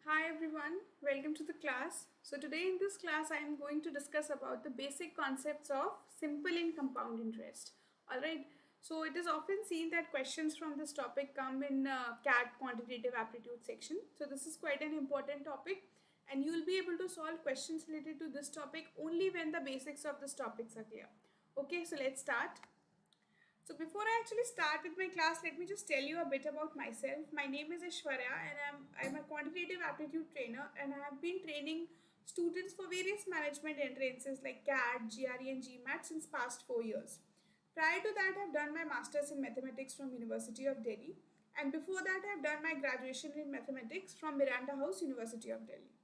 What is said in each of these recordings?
Hi everyone, welcome to the class. So today in this class I am going to discuss about the basic concepts of simple and compound interest. Alright, so it is often seen that questions from this topic come in CAT quantitative aptitude section. So this is quite an important topic and you will be able to solve questions related to this topic only when the basics of this topics are clear. Okay, so let's start. So before I actually start with my class, let me just tell you a bit about myself. My name is Aishwarya and I'm a quantitative aptitude trainer and I have been training students for various management entrances like CAT, GRE and GMAT since past 4 years. Prior to that, I've done my masters in mathematics from University of Delhi, and before that I've done my graduation in mathematics from Miranda House, University of Delhi.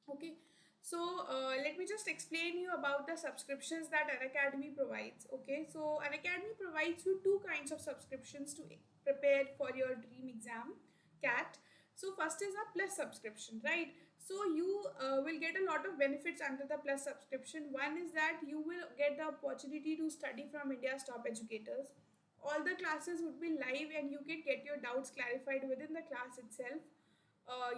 Okay, so let me just explain you about the subscriptions that Unacademy provides. Okay, so Unacademy provides you two kinds of subscriptions to prepare for your dream exam, CAT. So first is a plus subscription, right? So you will get a lot of benefits under the plus subscription. One is that you will get the opportunity to study from India's top educators. All the classes would be live and you can get your doubts clarified within the class itself.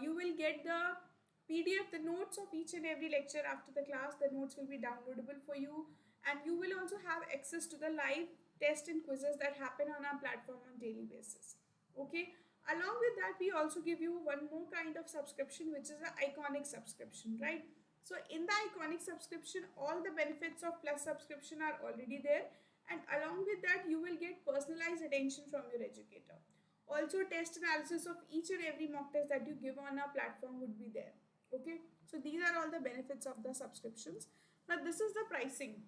You will get the PDF, the notes of each and every lecture after the class. The notes will be downloadable for you, and you will also have access to the live test and quizzes that happen on our platform on daily basis. Okay, along with that, we also give you one more kind of subscription, which is an iconic subscription, right? So in the iconic subscription, all the benefits of plus subscription are already there, and along with that, you will get personalized attention from your educator. Also, test analysis of each and every mock test that you give on our platform would be there. Okay, so these are all the benefits of the subscriptions. Now, this is the pricing.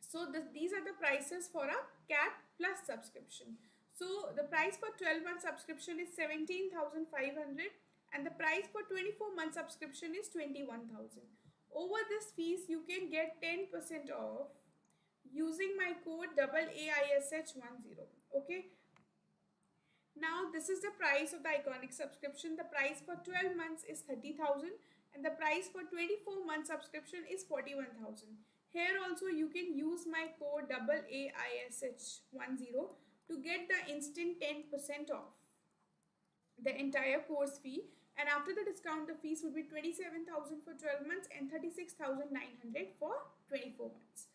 So, these are the prices for a CAT plus subscription. So, the price for 12-month subscription is 17,500 and the price for 24-month subscription is 21,000. Over this fees, you can get 10% off using my code AAISH10. Okay, now this is the price of the iconic subscription. The price for 12 months is 30,000 and the price for 24 month subscription is 41,000. Here also you can use my code AAISH10 to get the instant 10% off the entire course fee, and after the discount the fees would be 27,000 for 12 months and 36,900 for 24 months.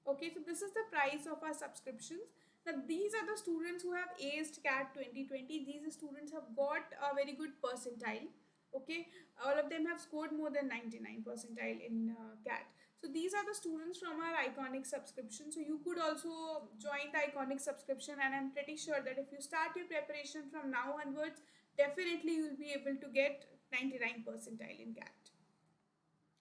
Okay, so this is the price of our subscriptions. Now these are the students who have aced CAT 2020. These students have got a very good percentile. Okay, all of them have scored more than 99 percentile in CAT. So these are the students from our iconic subscription. So you could also join the iconic subscription, and I'm pretty sure that if you start your preparation from now onwards, definitely you will be able to get 99 percentile in CAT.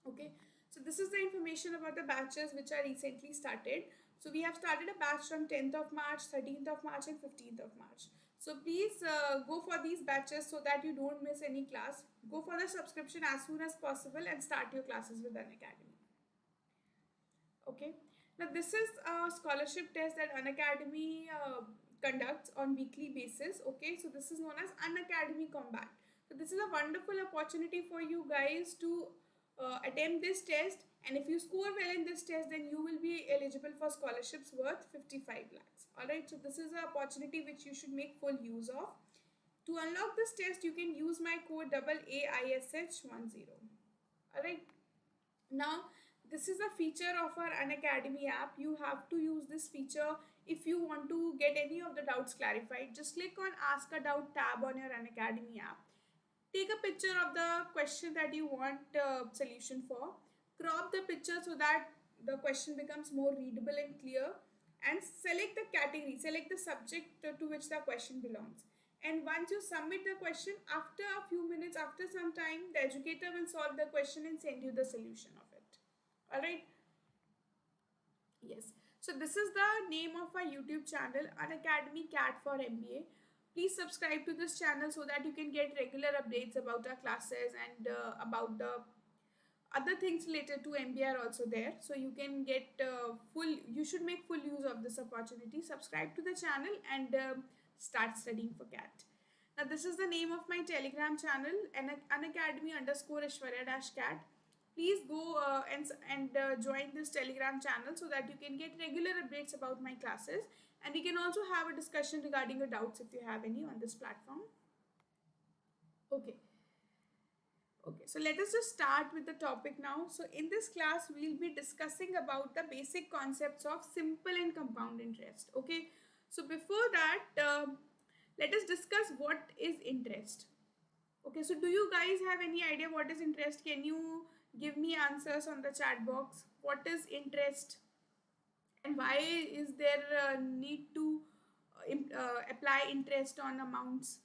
Okay, so this is the information about the batches which are recently started. So we have started a batch from 10th of March, 13th of March and 15th of March. So please go for these batches so that you don't miss any class. Go for the subscription as soon as possible and start your classes with Unacademy. Okay, now this is a scholarship test that Unacademy conducts on weekly basis. Okay, so this is known as Unacademy Combat. So this is a wonderful opportunity for you guys to attempt this test, and if you score well in this test, then you will be eligible for scholarships worth 55 lakhs. Alright, so this is an opportunity which you should make full use of. To unlock this test, you can use my code AAISH10. Alright, now this is a feature of our Unacademy app. You have to use this feature if you want to get any of the doubts clarified. Just click on Ask a Doubt tab on your Unacademy app. Take a picture of the question that you want solution for. Crop the picture so that the question becomes more readable and clear. And select the category, select the subject to which the question belongs. And once you submit the question, after a few minutes, after some time, the educator will solve the question and send you the solution of it. Alright. Yes. So this is the name of our YouTube channel, Unacademy CAT for MBA. Please subscribe to this channel so that you can get regular updates about our classes and about the other things related to MBA are also there. So you can get you should make full use of this opportunity. Subscribe to the channel and start studying for CAT. Now this is the name of my Telegram channel, Unacademy _Aishwarya CAT. Please go and join this Telegram channel so that you can get regular updates about my classes, and we can also have a discussion regarding your doubts if you have any on this platform. Okay. so let us just start with the topic now. So in this class, we'll be discussing about the basic concepts of simple and compound interest. Okay, so before that, let us discuss what is interest. Okay, so do you guys have any idea what is interest? Can you give me answers on the chat box? What is interest and why is there a need to apply interest on amounts?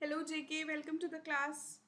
Hello JK, welcome to the class.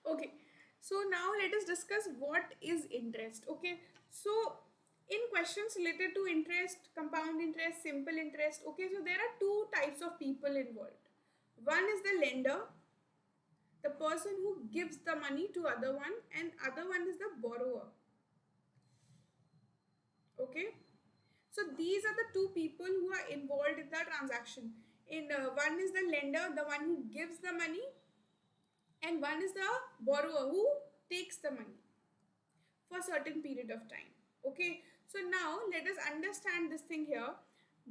Okay, so now let us discuss what is interest. Okay, so in questions related to interest, compound interest, simple interest, okay, so there are two types of people involved. One is the lender, the person who gives the money to other one, and other one is the borrower. Okay, so these are the two people who are involved in the transaction. In one is the lender, the one who gives the money, and one is the borrower who takes the money for a certain period of time. Okay, so now let us understand this thing here,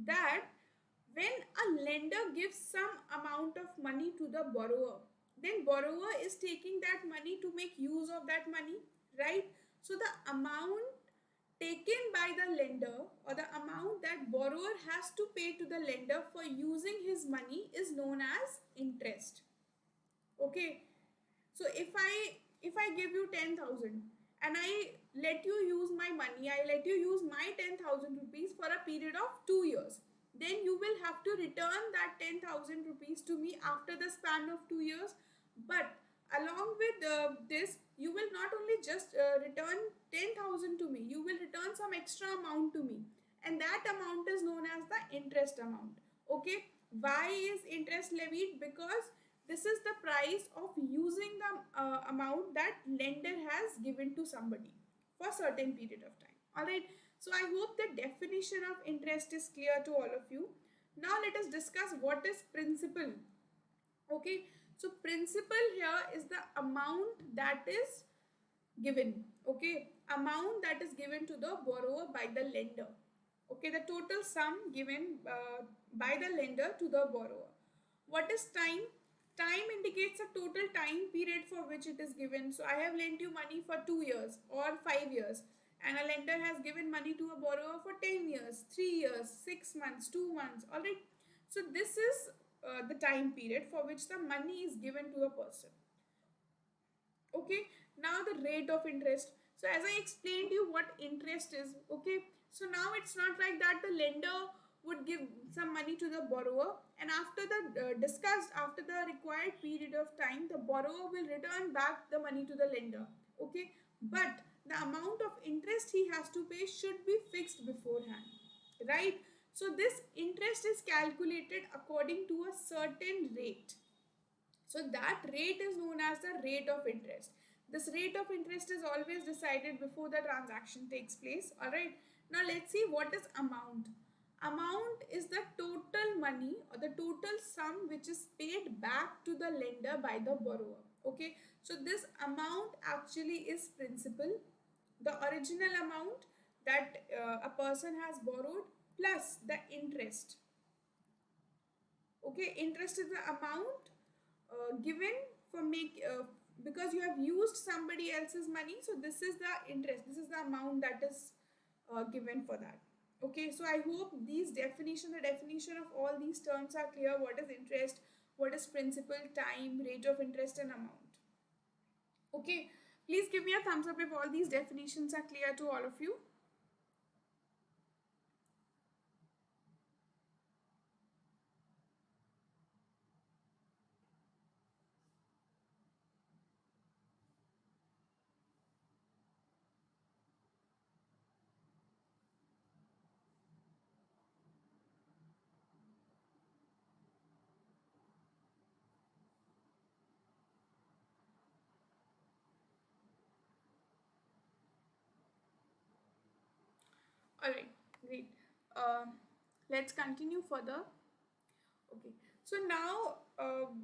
that when a lender gives some amount of money to the borrower, then borrower is taking that money to make use of that money, right? So the amount taken by the lender, or the amount that borrower has to pay to the lender for using his money, is known as interest. Okay, so if I give you 10,000 and I let you use my money, I let you use my 10,000 rupees for a period of 2 years, then you will have to return that 10,000 rupees to me after the span of 2 years. But along with this, you will not only just return 10,000 to me, you will return some extra amount to me, and that amount is known as the interest amount. Okay, why is interest levied? Because this is the price of using the amount that lender has given to somebody for a certain period of time. All right, so I hope the definition of interest is clear to all of you. Now let us discuss what is principal. Okay, so principal here is the amount that is given. Okay, amount that is given to the borrower by the lender. Okay, the total sum given by the lender to the borrower. What is time? Time indicates a total time period for which it is given. So I have lent you money for 2 years or 5 years, and a lender has given money to a borrower for 10 years, 3 years, 6 months, 2 months. All right, so this is the time period for which the money is given to a person. Okay, now the rate of interest. So as I explained you what interest is, okay, so now it's not like that the lender would give some money to the borrower, and after the after the required period of time, the borrower will return back the money to the lender. Okay, but the amount of interest he has to pay should be fixed beforehand, right? So this interest is calculated according to a certain rate. So that rate is known as the rate of interest. This rate of interest is always decided before the transaction takes place. All right, now let's see what is amount. Amount is the total money or the total sum which is paid back to the lender by the borrower. Okay, so this amount actually is principal, the original amount that a person has borrowed, plus the interest. Okay, interest is the amount given for because you have used somebody else's money, so this is the interest, this is the amount that is given for that. Okay, so I hope the definition of all these terms are clear. What is interest, what is principal, time, rate of interest, and amount. Okay, please give me a thumbs up if all these definitions are clear to all of you. Alright, great. Let's continue further. Okay, so now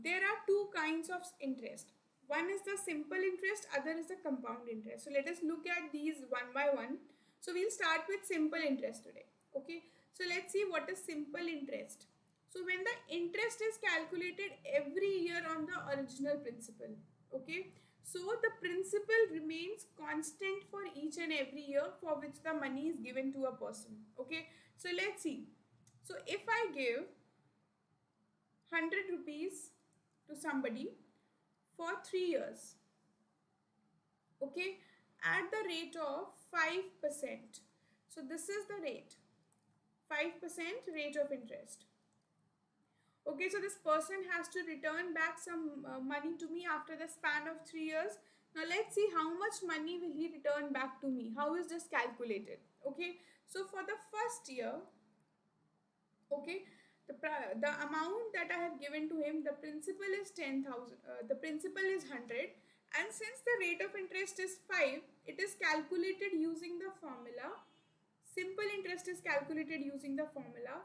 there are two kinds of interest. One is the simple interest, other is the compound interest. So let us look at these one by one. So we'll start with simple interest today. Okay, so let's see what is simple interest. So when the interest is calculated every year on the original principal. Okay, so the principal remains constant for each and every year for which the money is given to a person. Okay, so let's see. So if I give 100 rupees to somebody for 3 years, okay, at the rate of 5%. So this is the rate, 5% rate of interest. Okay, so this person has to return back some money to me after the span of 3 years. Now let's see how much money will he return back to me. How is this calculated? Okay, so for the first year, okay, the amount that I have given to him, the principal is 10,000, the principal is 100, and since the rate of interest is 5, it is calculated using the formula. Simple interest is calculated using the formula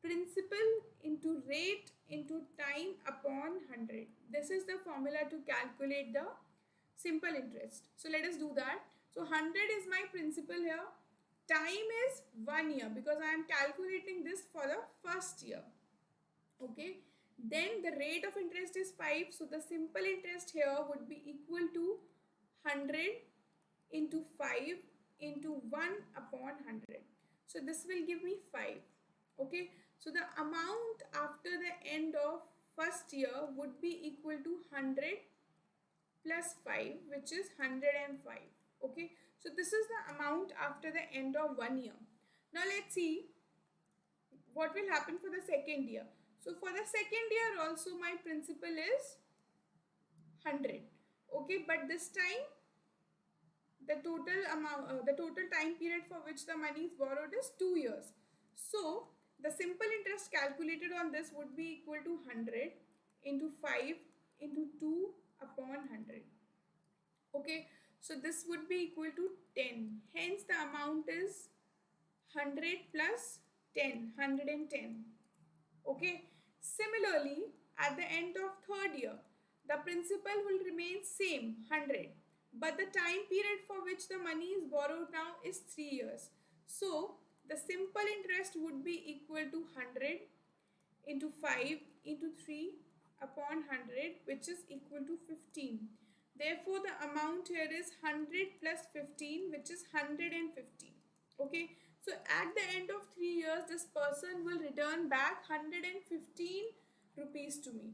principal into rate into time upon 100. This is the formula to calculate the simple interest. So let us do that. So 100 is my principal here. Time is 1 year because I am calculating this for the first year. Okay, then the rate of interest is 5, so the simple interest here would be equal to 100 into 5 into 1 upon 100. So this will give me 5. Okay, so the amount after the end of first year would be equal to 100 plus 5, which is 105. Okay, so this is the amount after the end of 1 year. Now let's see what will happen for the second year. So for the second year also my principal is 100. Okay, but this time the total amount, the total time period for which the money is borrowed is 2 years. So the simple interest calculated on this would be equal to 100 into 5 into 2 upon 100. Okay, so this would be equal to 10. Hence the amount is 100 plus 10, 110. Okay, similarly at the end of third year, the principal will remain same, 100. But the time period for which the money is borrowed now is 3 years. So the simple interest would be equal to 100 into 5 into 3 upon 100, which is equal to 15. Therefore the amount here is 100 plus 15, which is 115. Okay, so at the end of 3 years, this person will return back 115 rupees to me.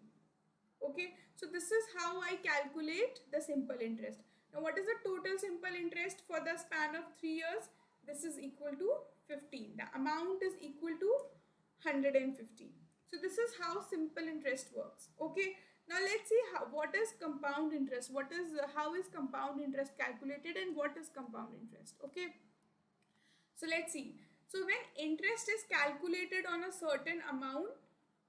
Okay, so this is how I calculate the simple interest. Now what is the total simple interest for the span of 3 years? This is equal to 15. The amount is equal to 115. So this is how simple interest works. Okay, now let's see what is compound interest. How is compound interest calculated and what is compound interest? Okay, so let's see. So when interest is calculated on a certain amount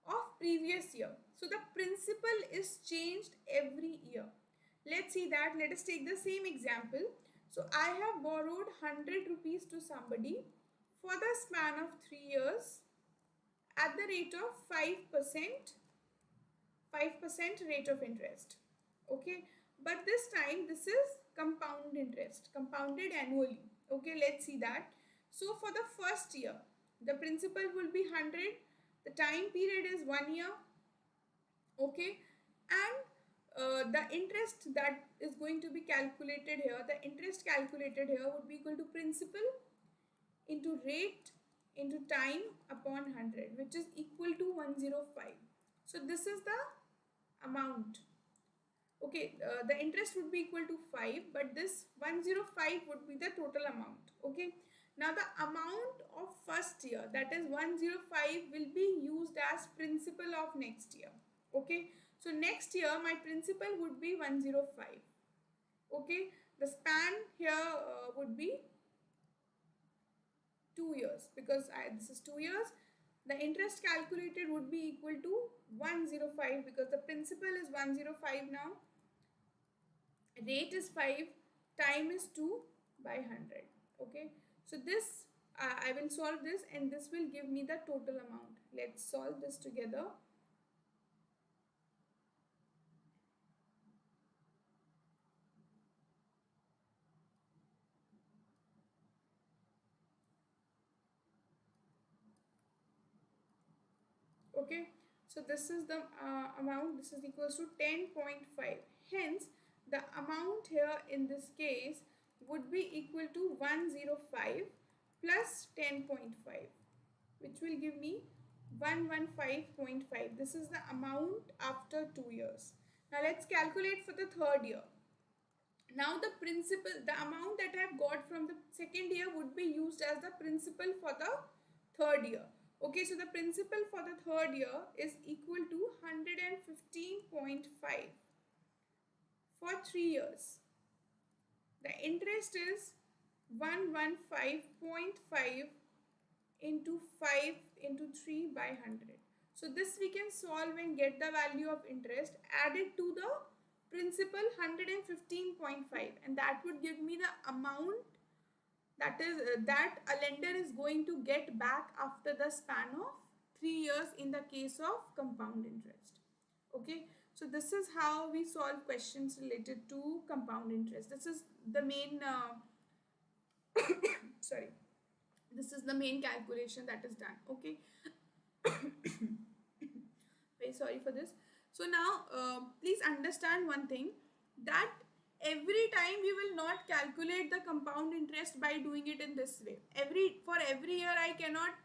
of previous year, so the principal is changed every year. Let's see that. Let us take the same example. So I have borrowed 100 rupees to somebody for the span of 3 years at the rate of 5% rate of interest. Okay, but this time this is compound interest, compounded annually. Okay, let's see that. So for the first year, the principal will be 100. The time period is 1 year. Okay, and the interest that is going to be calculated here, the interest calculated here would be equal to principal into rate into time upon 100, which is equal to 105. So this is the amount. Okay, the interest would be equal to 5, but this 105 would be the total amount. Okay, now the amount of first year, that is 105, will be used as principal of next year. Okay, so next year my principal would be 105. Okay, the span here would be 2 years because this is 2 years. The interest calculated would be equal to 105 because the principal is 105 now. Rate is 5, time is 2 by 100. Okay, so this I will solve this and this will give me the total amount. Let's solve this together. Okay, so this is the amount. This is equals to 10.5. Hence, the amount here in this case would be equal to 105 plus 10.5, which will give me 115.5. This is the amount after 2 years. Now let's calculate for the third year. Now the principal, the amount that I have got from the second year would be used as the principal for the third year. Okay, so the principal for the third year is equal to 115.5 for 3 years. The interest is 115.5 into 5 into 3 by 100. So this we can solve and get the value of interest added to the principal 115.5, and that would give me the amount that is that a lender is going to get back after the span of 3 years in the case of compound interest. Okay, so this is how we solve questions related to compound interest. This is the main sorry, this is the main calculation that is done. Okay, very sorry for this. So now please understand one thing, that every time we will not calculate the compound interest by doing it in this way. For every year I cannot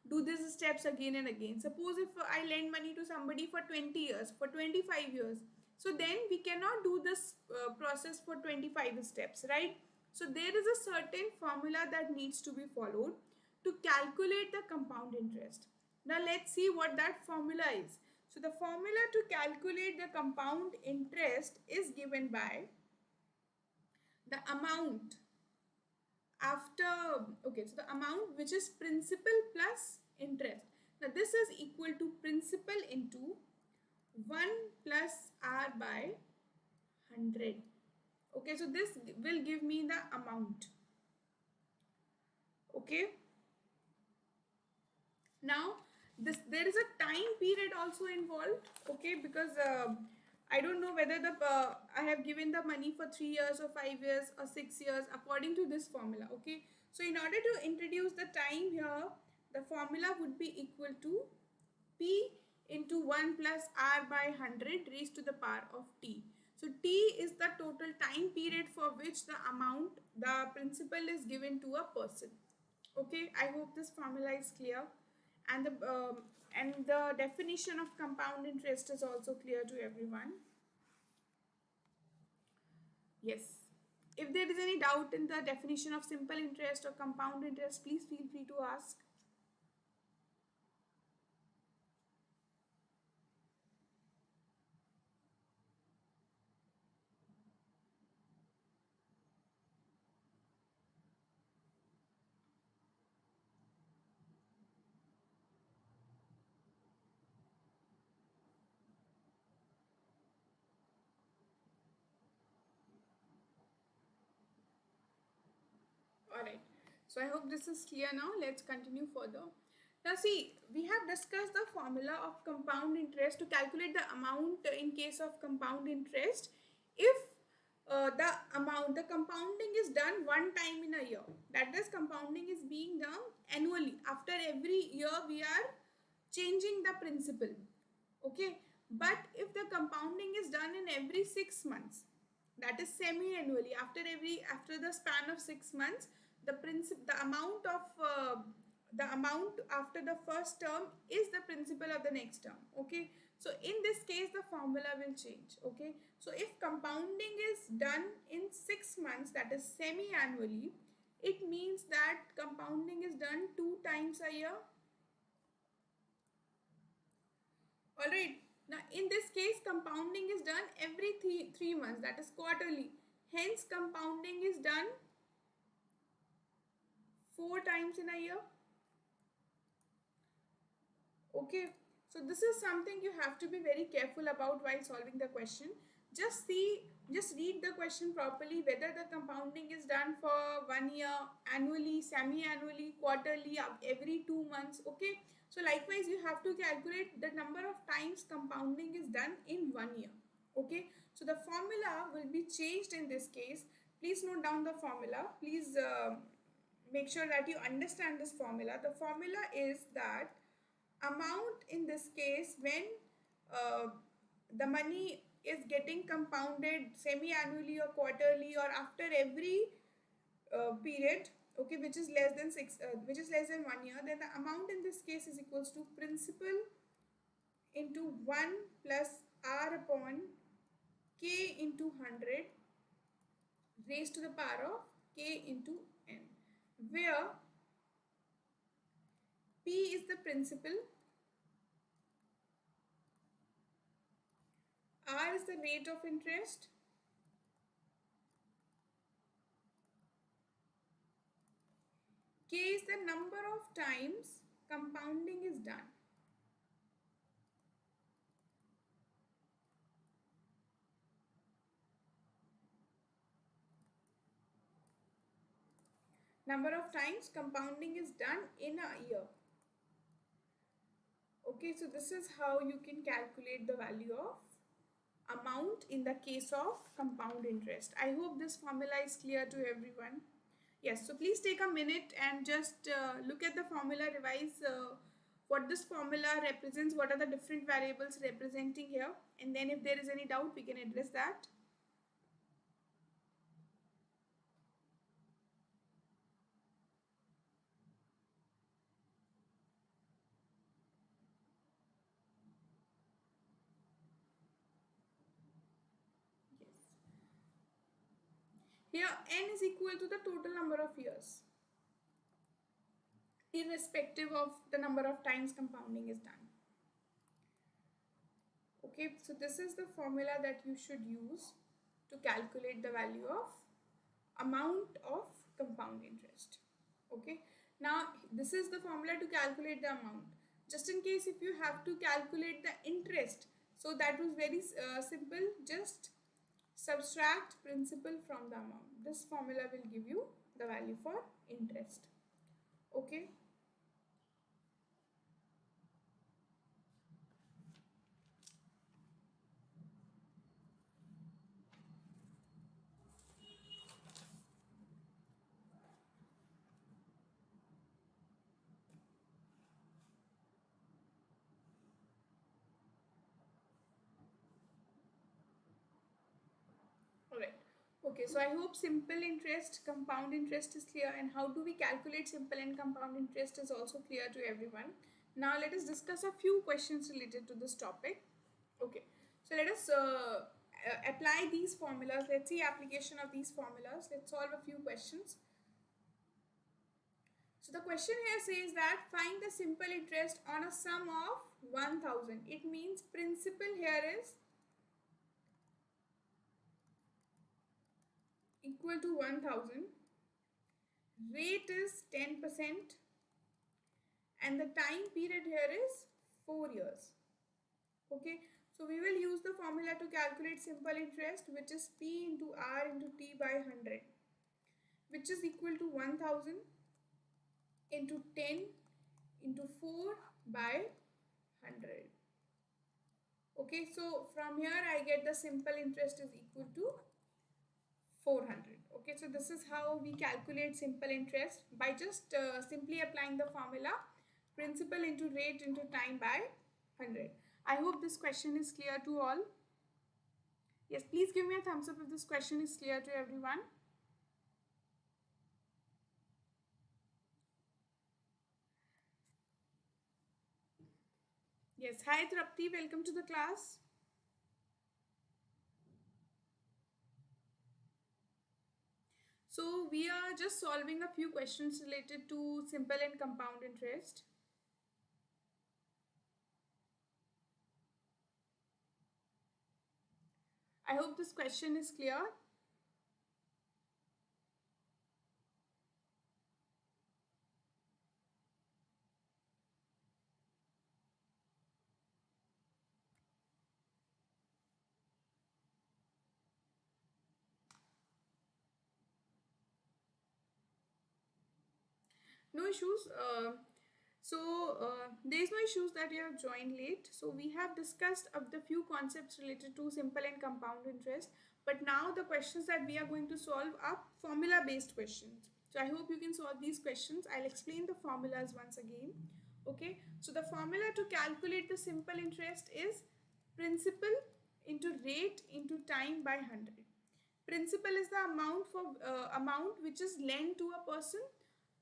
do these steps again and again. Suppose if I lend money to somebody for 20 years, for 25 years, so then we cannot do this process for 25 steps, right? So there is a certain formula that needs to be followed to calculate the compound interest. Now let's see what that formula is. So the formula to calculate the compound interest is given by the amount after, okay, so the amount which is principal plus interest. Now this is equal to principal into 1 plus r by 100. Okay, so this will give me the amount. Okay. Now there is a time period also involved. Okay, because I don't know whether I have given the money for 3 years or 5 years or 6 years according to this formula. Okay, so in order to introduce the time here, the formula would be equal to P into 1 plus r by 100 raised to the power of t. So t is the total time period for which the amount, the principal is given to a person. Okay, I hope this formula is clear, and the definition of compound interest is also clear to everyone. Yes. If there is any doubt in the definition of simple interest or compound interest, please feel free to ask. Alright, so I hope this is clear now. Let's continue further. Now see, we have discussed the formula of compound interest to calculate the amount in case of compound interest. If the compounding is done one time in a year, that is, compounding is being done annually. After every year we are changing the principal. Okay, but if the compounding is done in every 6 months, that is semi-annually, after the span of 6 months, the amount after the first term is the principal of the next term. Okay, so in this case the formula will change. Okay, so if compounding is done in 6 months, that is semi-annually, it means that compounding is done 2 times a year. Alright, now in this case compounding is done every 3 months, that is quarterly. Hence compounding is done 4 times in a year. Okay, so this is something you have to be very careful about while solving the question. Just see just read the question properly, whether the compounding is done for 1 year, annually, semi-annually, quarterly, every 2 months. Okay, so likewise you have to calculate the number of times compounding is done in 1 year. Okay, so the formula will be changed in this case. Please note down the formula. Please make sure that you understand this formula. The formula is that amount in this case when uh, the money is getting compounded semi-annually or quarterly or after every period, okay, which is less than 1 year, then the amount in this case is equals to principal into 1 plus r upon k into 100 raised to the power of k into n, where p is the principal, r is the rate of interest, k is the number of times compounding is done. Number of times compounding is done in a year. Okay, so this is how you can calculate the value of amount in the case of compound interest. I hope this formula is clear to everyone. Yes, so please take a minute and just look at the formula, revise what this formula represents, what are the different variables representing here, and then if there is any doubt, we can address that. Yes. Here, n is equal to the total number of years, irrespective of the number of times compounding is done. Okay, so this is the formula that you should use to calculate the value of amount of compound interest. Okay, now this is the formula to calculate the amount. Just in case if you have to calculate the interest, so that was very simple. Just subtract principal from the amount. This formula will give you the value for interest. Okay. Alright. Okay, so I hope simple interest, compound interest is clear, and how do we calculate simple and compound interest is also clear to everyone. Now let us discuss a few questions related to this topic. Okay, so let us apply these formulas. Let's see application of these formulas. Let's solve a few questions. So the question here says that find the simple interest on a sum of 1000. It means principal here is equal to 1000, rate is 10%, and the time period here is 4 years. Okay, so we will use the formula to calculate simple interest, which is P into R into T by 100, which is equal to 1000 into 10 into 4 by 100. Okay, so from here I get the simple interest is equal to 400. Okay, so this is how we calculate simple interest by just simply applying the formula principal into rate into time by 100. I hope this question is clear to all. Yes, please give me a thumbs up if this question is clear to everyone. Yes, hi Trapti, welcome to the class. So we are just solving a few questions related to simple and compound interest. I hope this question is clear. No issues. There is no issues that you have joined late. So we have discussed of the few concepts related to simple and compound interest. But now the questions that we are going to solve are formula based questions. So I hope you can solve these questions. I'll explain the formulas once again. Okay. So the formula to calculate the simple interest is principal into rate into time by 100. Principal is the amount which is lent to a person.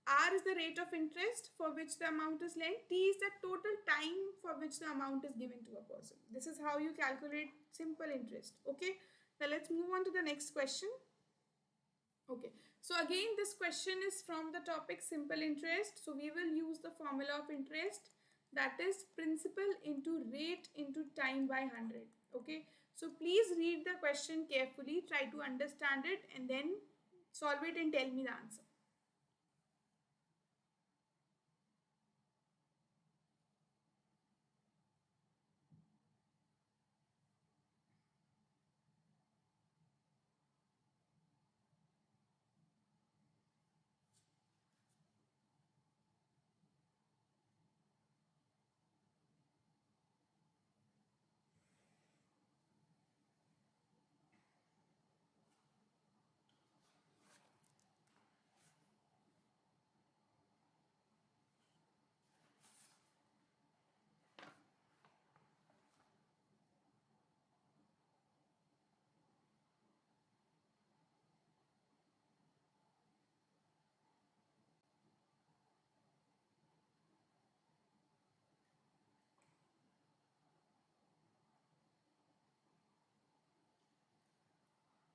R is the rate of interest for which the amount is lent. T is the total time for which the amount is given to a person. This is how you calculate simple interest. Okay. Now let's move on to the next question. Okay. So again, this question is from the topic simple interest. So we will use the formula of interest, that is principal into rate into time by 100. Okay. So please read the question carefully, try to understand it and then solve it and tell me the answer.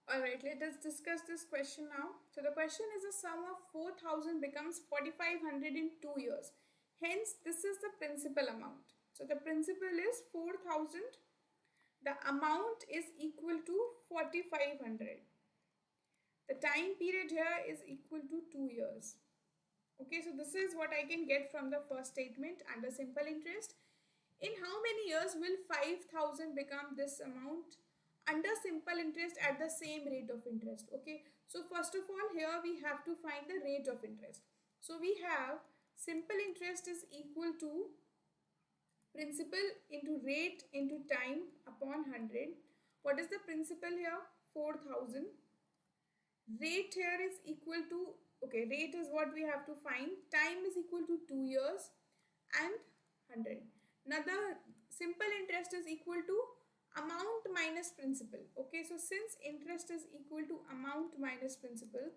Alright, let us discuss this question now. So the question is, a sum of 4,000 becomes 4,500 in 2 years. Hence, this is the principal amount. So the principal is 4,000. The amount is equal to 4,500. The time period here is equal to 2 years. Okay, so this is what I can get from the first statement under simple interest. In how many years will 5,000 become this amount under simple interest at the same rate of interest? Okay, so first of all, here we have to find the rate of interest. So we have simple interest is equal to principal into rate into time upon 100. What is the principal here? 4,000. Rate here is equal to, okay, rate is what we have to find. Time is equal to 2 years and 100. Now the simple interest is equal to amount minus principal. Okay, so since interest is equal to amount minus principal,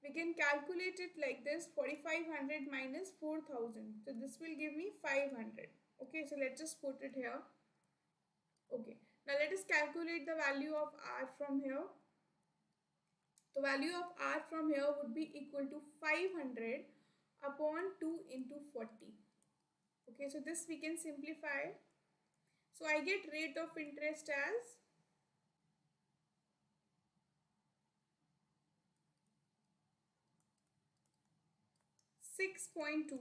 we can calculate it like this: 4,500 minus 4,000. So this will give me 500. Okay, so let's just put it here. Okay, now let us calculate the value of R from here. The value of R from here would be equal to 500 upon 2 into 40. Okay, so this we can simplify. So I get rate of interest as 6.25.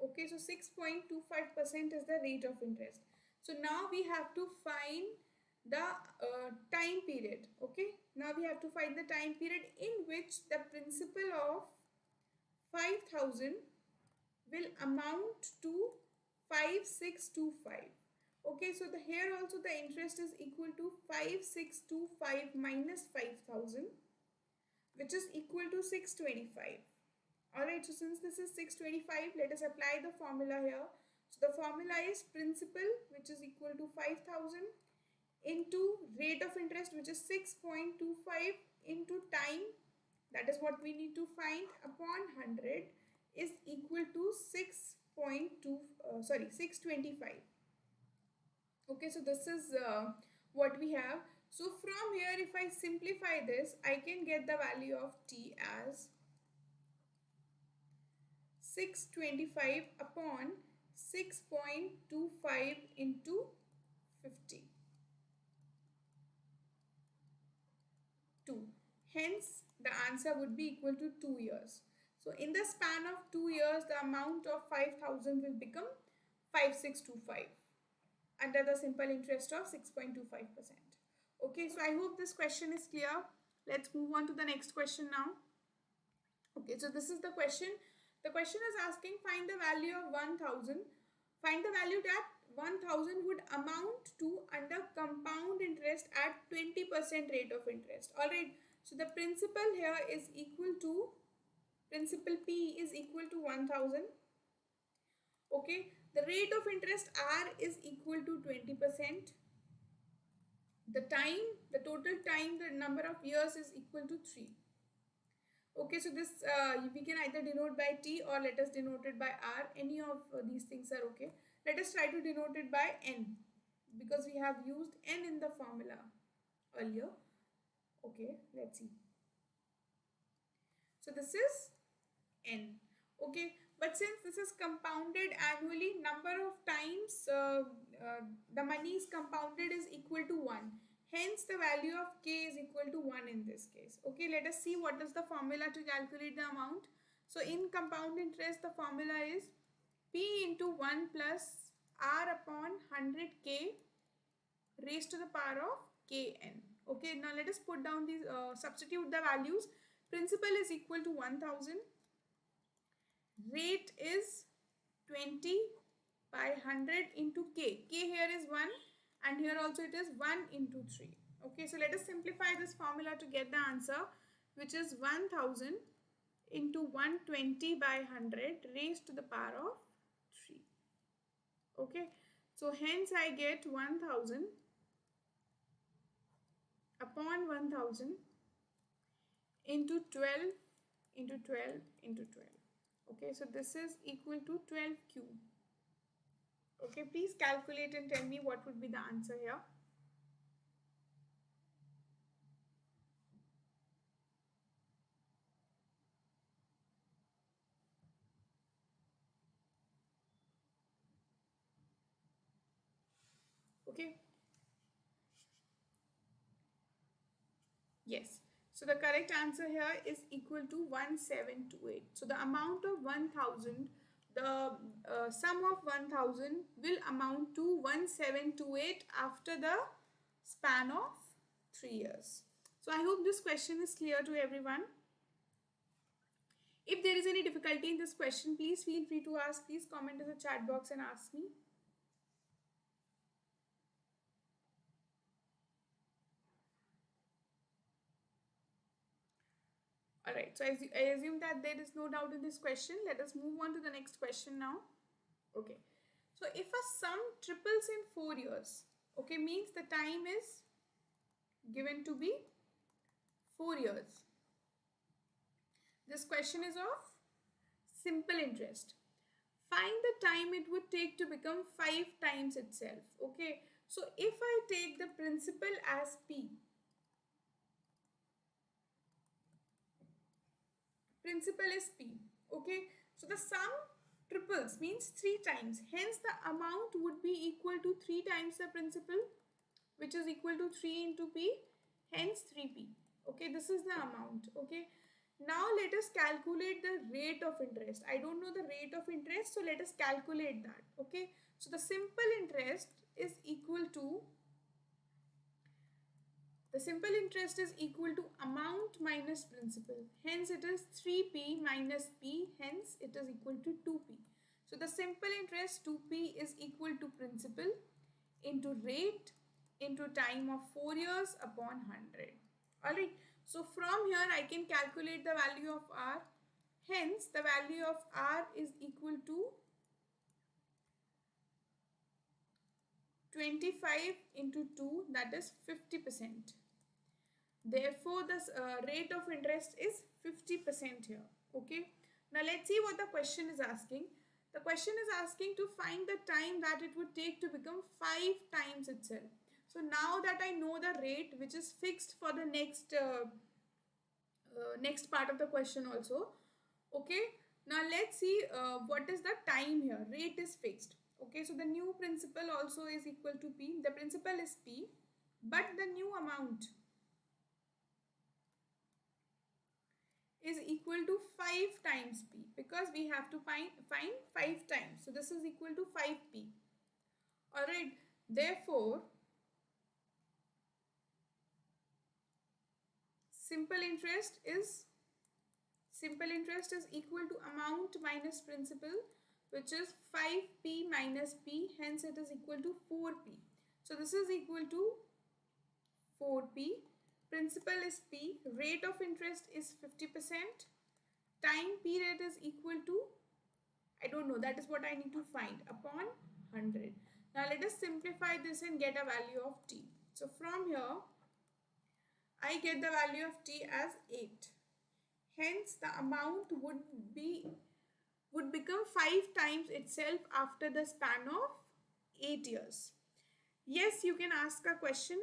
Okay, so 6.25% is the rate of interest. So now we have to find the time period. Okay, now we have to find the time period in which the principal of 5,000 will amount to 5,625. Okay, so here also the interest is equal to 5,625 minus 5,000, which is equal to 625. Alright, so since this is 625, let us apply the formula here. So the formula is principal, which is equal to 5,000, into rate of interest, which is 6.25, into time, that is what we need to find, upon 100 is equal to 625. Okay, so this is what we have. So from here, if I simplify this, I can get the value of T as 625 upon 6.25 into 50. 2. Hence, the answer would be equal to 2 years. So in the span of 2 years, the amount of 5,000 will become 5,625 under the simple interest of 6.25%. Okay, so I hope this question is clear. Let's move on to the next question now. Okay, so this is the question. The question is asking find the value of 1000. Find the value that 1000 would amount to under compound interest at 20% rate of interest. Alright, so the principal here is equal to, principal P is equal to 1000. Okay, the rate of interest R is equal to 20%. The time, the total time, the number of years is equal to 3. Okay, so this we can either denote by T or let us denote it by R. Any of these things are okay. Let us try to denote it by N because we have used N in the formula earlier. Okay, let's see. So this is N. Okay, but since this is compounded annually, number of times the money is compounded is equal to 1. Hence, the value of K is equal to 1 in this case. Okay, let us see what is the formula to calculate the amount. So, in compound interest, the formula is P into 1 plus R upon 100K raised to the power of Kn. Okay, now let us put down these, substitute the values. Principal is equal to 1000. Rate is 20 by 100 into K. K here is 1 and here also it is 1 into 3. Okay, so let us simplify this formula to get the answer, which is 1000 into 120 by 100 raised to the power of 3. Okay, so hence I get 1000 upon 1000 into 12 into 12 into 12. Okay, so this is equal to 12Q. Okay, please calculate and tell me what would be the answer here. Okay. Yes. So the correct answer here is equal to 1728. So the amount of 1000, the sum of 1000 will amount to 1728 after the span of 3 years. So I hope this question is clear to everyone. If there is any difficulty in this question, please feel free to ask. Please comment in the chat box and ask me. Alright, so I assume that there is no doubt in this question. Let us move on to the next question now. Okay, so if a sum triples in 4 years, okay, means the time is given to be 4 years. This question is of simple interest. Find the time it would take to become 5 times itself. Okay, so if I take the principal as P, principal is P. Okay, so the sum triples means 3 times. Hence, the amount would be equal to 3 times the principal, which is equal to 3 into P. Hence, 3P. Okay, this is the amount. Okay, now let us calculate the rate of interest. I don't know the rate of interest, so let us calculate that. Okay, so the simple interest is equal to, the simple interest is equal to amount minus principal. Hence, it is 3P minus P. Hence, it is equal to 2P. So, the simple interest 2P is equal to principal into rate into time of 4 years upon 100. Alright. So, from here, I can calculate the value of R. Hence, the value of R is equal to 25 into 2, that is 50%. Therefore, the rate of interest is 50% here. Okay. Now, let's see what the question is asking. The question is asking to find the time that it would take to become 5 times itself. So, now that I know the rate which is fixed for the next next part of the question also. Okay. Now, let's see what is the time here. Rate is fixed. Okay, so the new principal also is equal to P. The principal is P, but the new amount is equal to 5 times P because we have to find 5 times. So this is equal to 5P. Alright, therefore, simple interest is simple interest is equal to amount minus principal, which is 5p minus p, hence it is equal to 4p. So this is equal to 4p. Principal is p, rate of interest is 50%, time period is equal to, I don't know, that is what I need to find, upon 100. Now let us simplify this and get a value of t. So from here, I get the value of t as 8. Hence the amount would become 5 times itself after the span of 8 years. Yes, you can ask a question.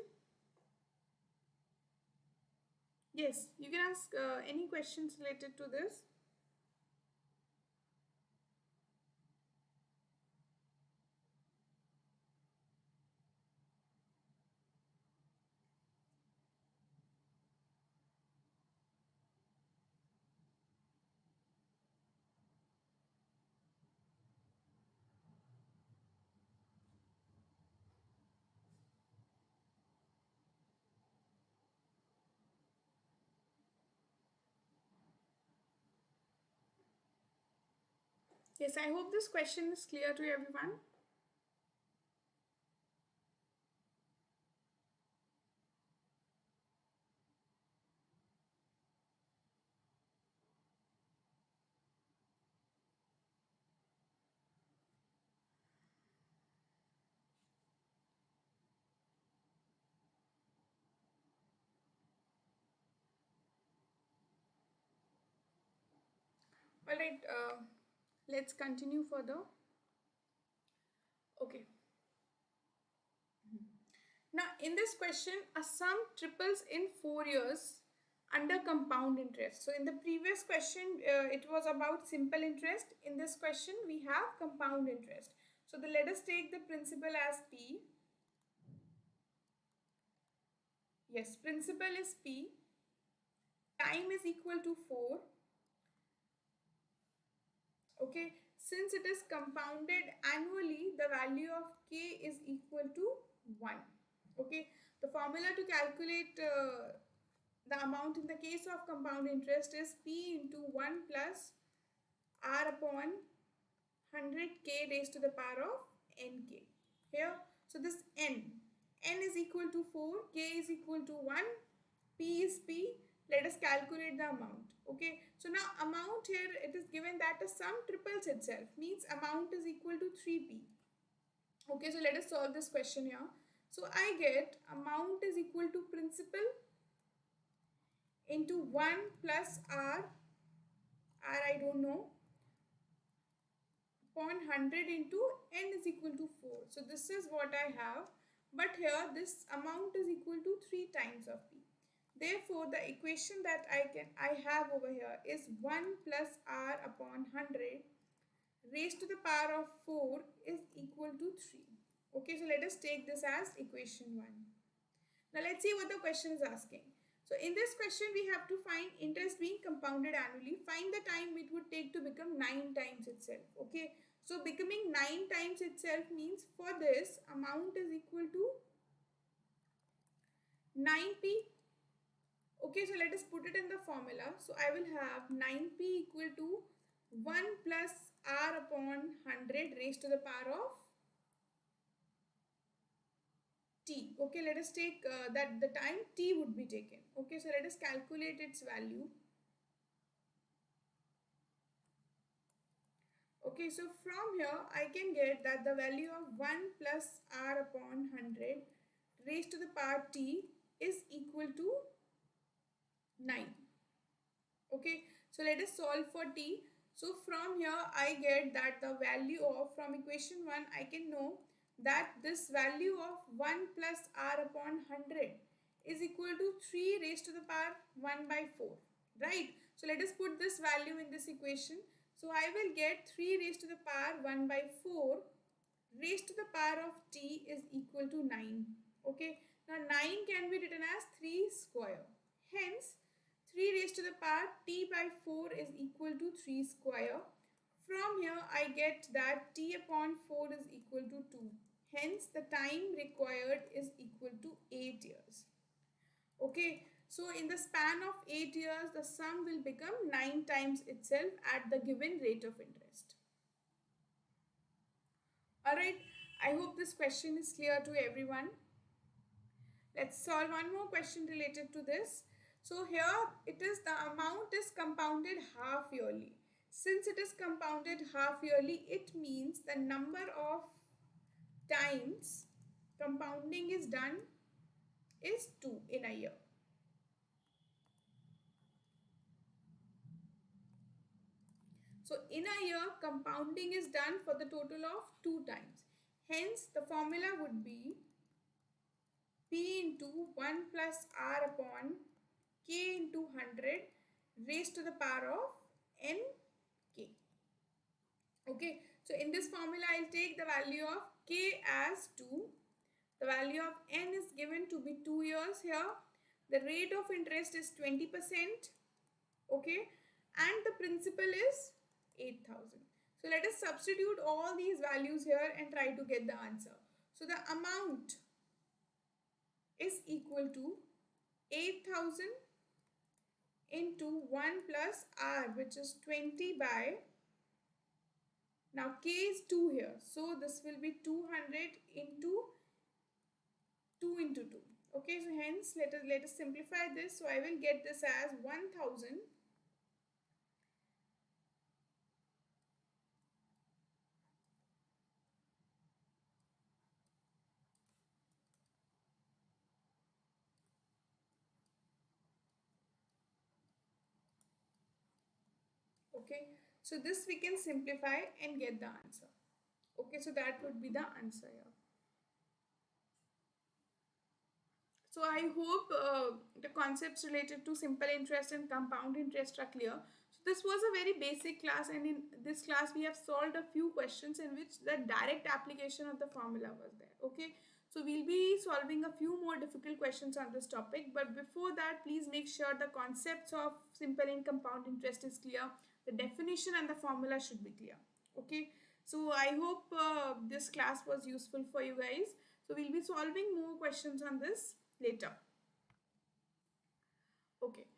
Yes, you can ask any questions related to this. Yes, I hope this question is clear to everyone. Alright, let's continue further. Okay. Now, in this question, a sum triples in 4 years under compound interest. So, in the previous question, it was about simple interest. In this question, we have compound interest. So, let us take the principal as P. Yes, principal is P. Time is equal to 4. Okay, since it is compounded annually, the value of K is equal to 1. Okay, the formula to calculate the amount in the case of compound interest is P into 1 plus R upon 100k raised to the power of nk. Here, so this n is equal to 4, k is equal to 1, p is p. Let us calculate the amount. Okay, so now amount here, it is given that the sum triples itself, means amount is equal to 3p. Okay, so let us solve this question here. So I get amount is equal to principal into 1 plus r I don't know, upon 100 into n is equal to 4. So this is what I have, but here this amount is equal to 3 times of p. Therefore, the equation that I have over here is 1 plus r upon 100 raised to the power of 4 is equal to 3. Okay, so let us take this as equation 1. Now let's see what the question is asking. So in this question, we have to find interest being compounded annually. Find the time it would take to become 9 times itself. Okay, so becoming 9 times itself means for this amount is equal to 9p. Okay, so let us put it in the formula. So I will have 9p equal to 1 plus r upon 100 raised to the power of t. Okay, let us take that the time t would be taken. Okay, so let us calculate its value. Okay, so from here I can get that the value of 1 plus r upon 100 raised to the power t is equal to 9. Okay, so let us solve for t. So from here I get that the value of, from equation 1 I can know that this value of 1 plus r upon 100 is equal to 3 raised to the power 1 by 4, right? So let us put this value in this equation. So I will get 3 raised to the power 1 by 4 raised to the power of t is equal to 9. Okay, now 9 can be written as 3 square. Hence, 3 raised to the power t by 4 is equal to 3 square. From here, I get that t upon 4 is equal to 2. Hence, the time required is equal to 8 years. Okay, So in the span of 8 years, the sum will become 9 times itself at the given rate of interest. Alright, I hope this question is clear to everyone. Let's solve one more question related to this. So here it is, the amount is compounded half yearly. Since it is compounded half yearly, it means the number of times compounding is done is 2 in a year. So in a year, compounding is done for the total of 2 times. Hence, the formula would be P into 1 plus R upon K into 100 raised to the power of N K. Okay, so in this formula, I'll take the value of K as 2. The value of N is given to be 2 years here. The rate of interest is 20%. Okay, and the principal is 8,000. So let us substitute all these values here and try to get the answer. So the amount is equal to 8,000 into 1 plus R, which is 20 by, now K is 2 here. So this will be 200 into 2 into 2. Okay, so hence let us simplify this. So I will get this as 1,000 okay, so this we can simplify and get the answer. Okay, so that would be the answer here. So I hope the concepts related to simple interest and compound interest are clear. So this was a very basic class, and in this class we have solved a few questions in which the direct application of the formula was there. Okay, so we'll be solving a few more difficult questions on this topic, but before that, please make sure the concepts of simple and compound interest is clear. The definition and the formula should be clear. Okay, so I hope this class was useful for you guys. So we'll be solving more questions on this later. Okay,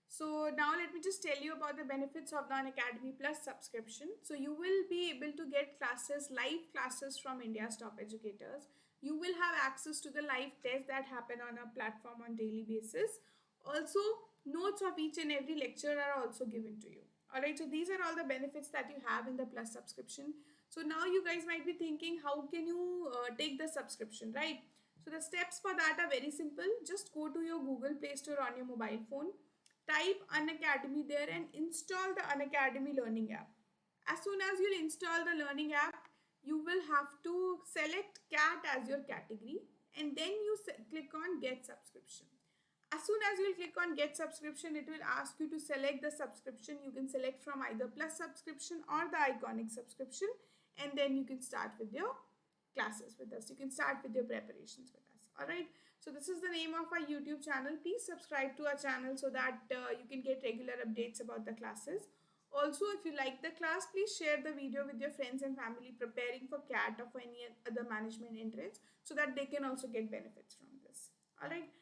so now let me just tell you about the benefits of the Unacademy Plus subscription. So you will be able to get classes, live classes from India's top educators. You will have access to the live tests that happen on our platform on daily basis. Also, notes of each and every lecture are also given to you. Alright, so these are all the benefits that you have in the Plus subscription. So now you guys might be thinking, how can you take the subscription, right? So the steps for that are very simple. Just go to your Google Play Store on your mobile phone, type Unacademy there and install the Unacademy Learning app. As soon as you'll install the Learning app, you will have to select CAT as your category and then you click on Get Subscription. As soon as you'll click on Get Subscription, it will ask you to select the subscription. You can select from either Plus subscription or the Iconic subscription, and then you can start with your classes with us. You can start with your preparations with us. Alright, so this is the name of our YouTube channel. Please subscribe to our channel so that you can get regular updates about the classes. Also, if you like the class, please share the video with your friends and family preparing for CAT or for any other management entrance so that they can also get benefits from this. Alright,